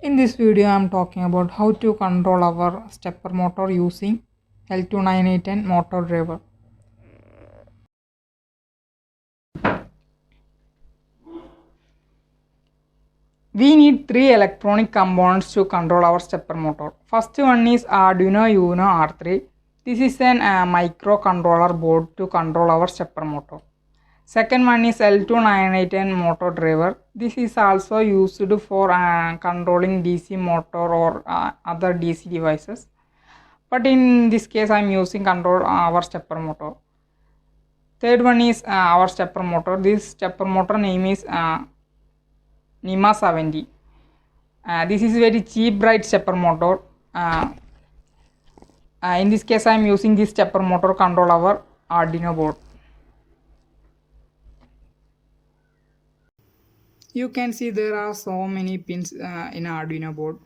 In this video, I am talking about how to control our stepper motor using L298N motor driver. We need three electronic components to control our stepper motor. First one is Arduino Uno R3. This is an microcontroller board to control our stepper motor. Second one is L298N motor driver. This is also used for controlling DC motor or other DC devices. But in this case, I am using control our stepper motor. Third one is our stepper motor. This stepper motor name is NIMA 70. This is very cheap bright stepper motor. In this case, I am using this stepper motor control our Arduino board. You can see there are so many pins in Arduino board.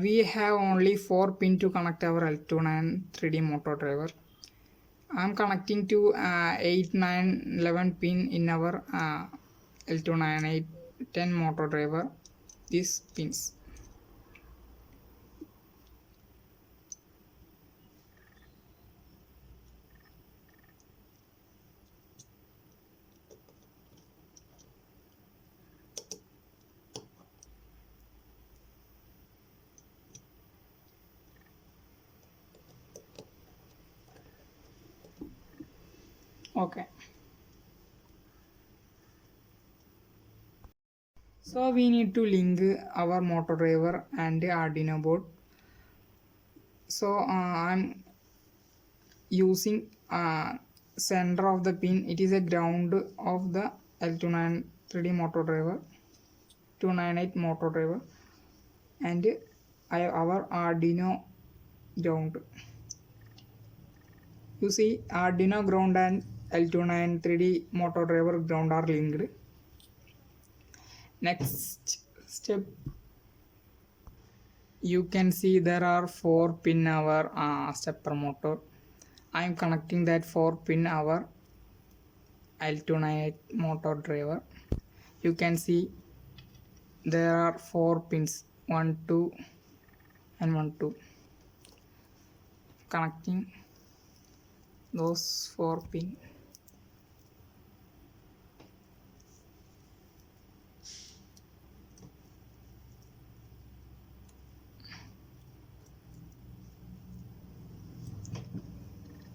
We have only 4 pins to connect our L299 3D motor driver. I am connecting to 8, 9, 11 pin in our L298 motor driver. These pins. Okay. So we need to link our motor driver and the Arduino board. So I'm using center of the pin. It is a ground of the L299 3D motor driver, 298 motor driver, and our Arduino ground. You see, Arduino ground and L299 3D motor driver ground are linked. Next step, you can see there are 4 pin our stepper motor. I am connecting that 4 pin our L298 motor driver. You can see there are 4 pins, 1, 2 and 1, 2. Connecting those 4 pin.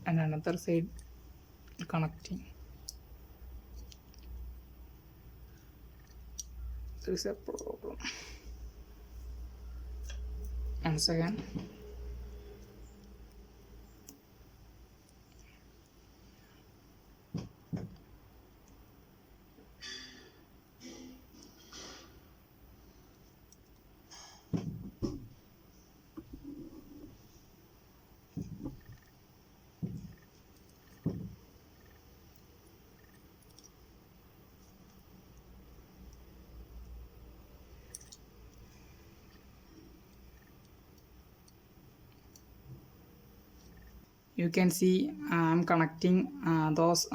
And another side connecting. There is a problem. Once again. You can see I am connecting those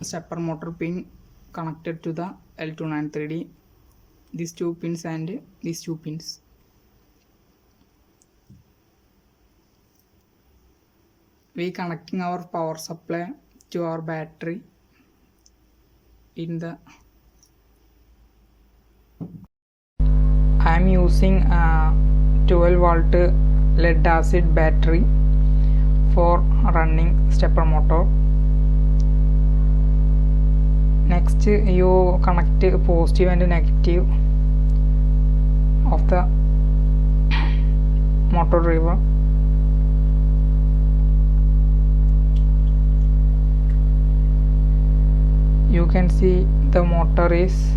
stepper motor pin connected to the L299 3D. These 2 pins and these 2 pins. We connecting our power supply to our battery in the. I am using 12 volt lead acid battery for running stepper motor. Next, you connect positive and negative of the motor driver. You can see the motor is